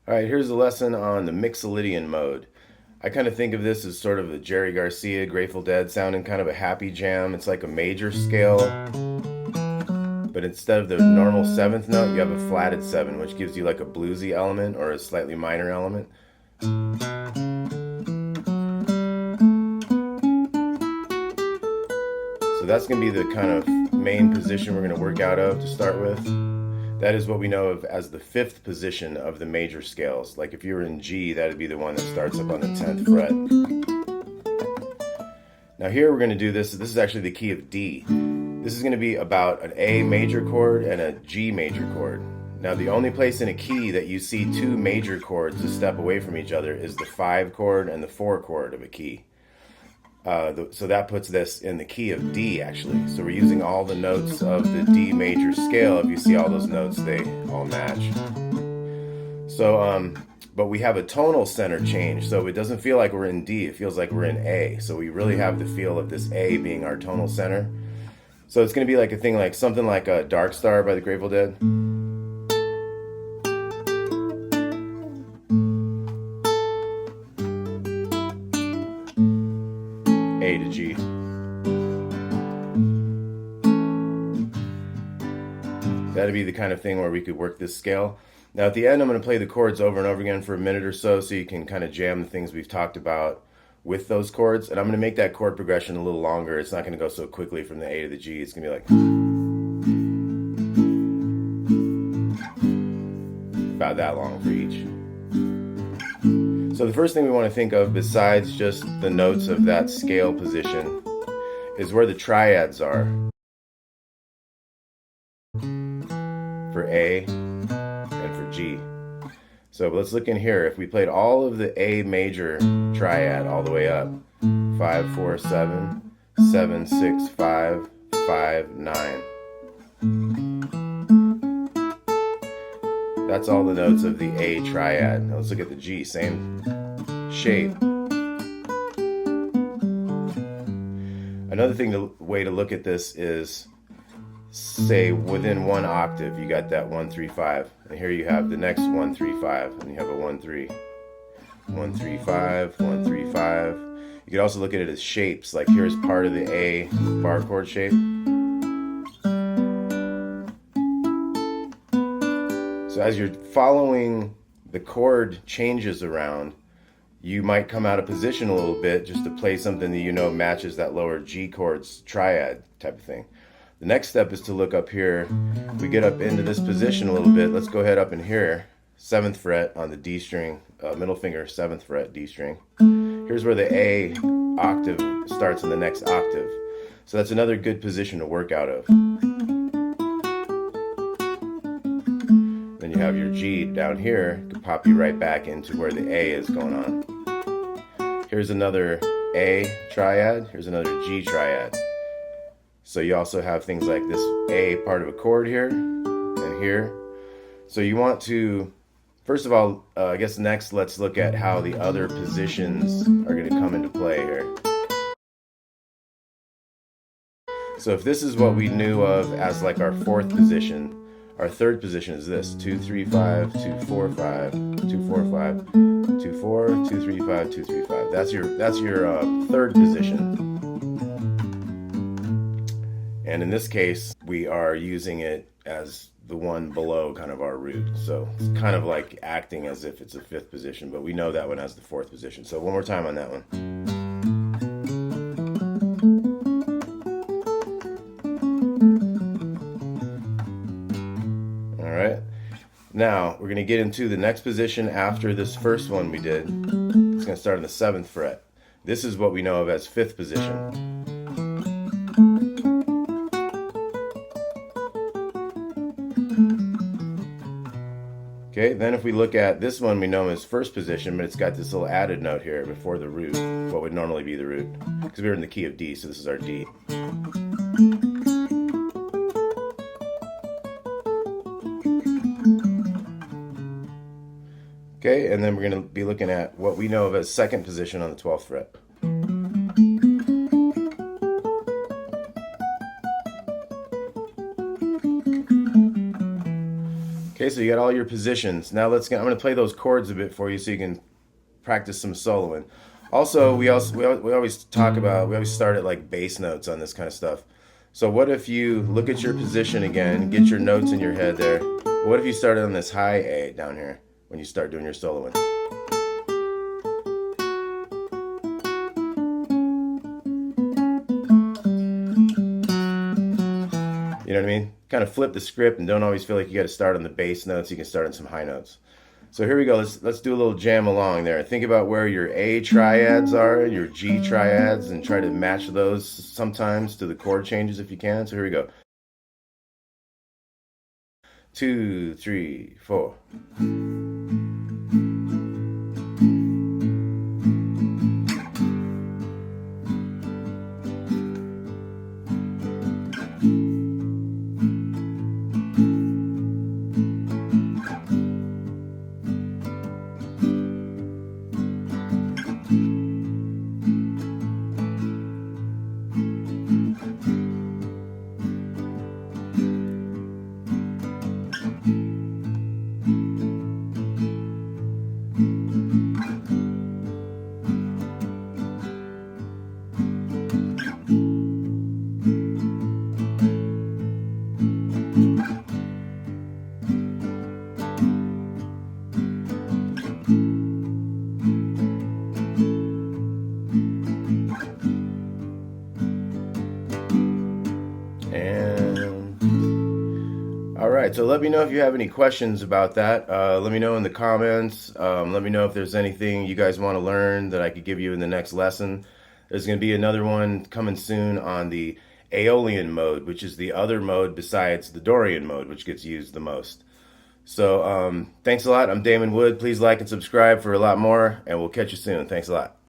All right, here's a lesson on the Mixolydian mode. I kind of think of this as sort of a Jerry Garcia, Grateful Dead sounding kind of a happy jam. It's like a major scale, but instead of the normal seventh note, you have a flatted seven, which gives you like a bluesy element or a slightly minor element. So that's going to be the kind of main position we're going to work out of to start with. That is what we know of as the fifth position of the major scales. Like if you were in G, that would be the one that starts up on the 10th fret. Now here we're going to do this. This is actually the key of D. This is going to be about an A major chord and a G major chord. Now the only place in a key that you see two major chords a step away from each other is the 5 chord and the 4 chord of a key. So that puts this in the key of D, actually. So we're using all the notes of the D major scale. If you see all those notes, they all match. So, but we have a tonal center change, so it doesn't feel like we're in D. It feels like we're in A. So we really have the feel of this A being our tonal center. So it's going to be like a thing like something like a Dark Star by the Grateful Dead. A to G. That'd be the kind of thing where we could work this scale. Now at the end I'm going to play the chords over and over again for a minute or so you can kind of jam the things we've talked about with those chords. And I'm going to make that chord progression a little longer. It's not going to go so quickly from the A to the G. It's going to be like about that long for each. So the first thing we want to think of, besides just the notes of that scale position, is where the triads are for A and for G. So let's look in here. If we played all of the A major triad all the way up, 5, 4, 7, 7, 6, 5, 5, 9. That's all the notes of the A triad. Now let's look at the G, same shape. Another way to look at this is, say within one octave, you got that 1, 3, 5, and here you have the next 1, 3, 5, and you have a 1, 3, 1, 3, 5, 1, 3, 5. You could also look at it as shapes, like here's part of the A bar chord shape. So as you're following the chord changes around, you might come out of position a little bit just to play something that you know matches that lower G chord's triad type of thing. The next step is to look up here. We get up into this position a little bit. Let's go ahead up in here, 7th fret on the D string, middle finger, 7th fret D string. Here's where the A octave starts in the next octave. So that's another good position to work out of. Then you have your G down here, could pop you right back into where the A is going on. Here's another A triad, here's another G triad. So you also have things like this A part of a chord here and here. So you want to, first of all, I guess next let's look at how the other positions are going to come into play here. So if this is what we knew of as like our 4th position, our 3rd position is this: 2, 3, 5, 2, 4, 5, 2, 4, 5, 2, 4, 2, 3, 5, 2, 3, 5. That's your 3rd position. And in this case, we are using it as the one below kind of our root. So it's kind of like acting as if it's a 5th position, but we know that one as the 4th position. So one more time on that one. All right. Now we're going to get into the next position after this first one we did. It's going to start on the 7th fret. This is what we know of as 5th position. Okay, then if we look at this one, we know as 1st position, but it's got this little added note here before the root, what would normally be the root, because we're in the key of D, so this is our D. Okay, and then we're going to be looking at what we know of as 2nd position on the 12th fret. Okay, so you got all your positions. Now I'm going to play those chords a bit for you so you can practice some soloing. Also, we always talk about, we always start at like bass notes on this kind of stuff. So what if you look at your position again, get your notes in your head there. What if you started on this high A down here when you start doing your soloing? You know what I mean? Kind of flip the script and don't always feel like you got to start on the bass notes. You can start on some high notes. So here we go. Let's do a little jam along there. Think about where your A triads are, your G triads, and try to match those sometimes to the chord changes if you can. So here we go. 2, 3, 4. All right, so let me know if you have any questions about that. Let me know in the comments. Let me know if there's anything you guys want to learn that I could give you in the next lesson. There's going to be another one coming soon on the Aeolian mode, which is the other mode besides the Dorian mode, which gets used the most. So thanks a lot. I'm Damon Wood. Please like and subscribe for a lot more, and we'll catch you soon. Thanks a lot.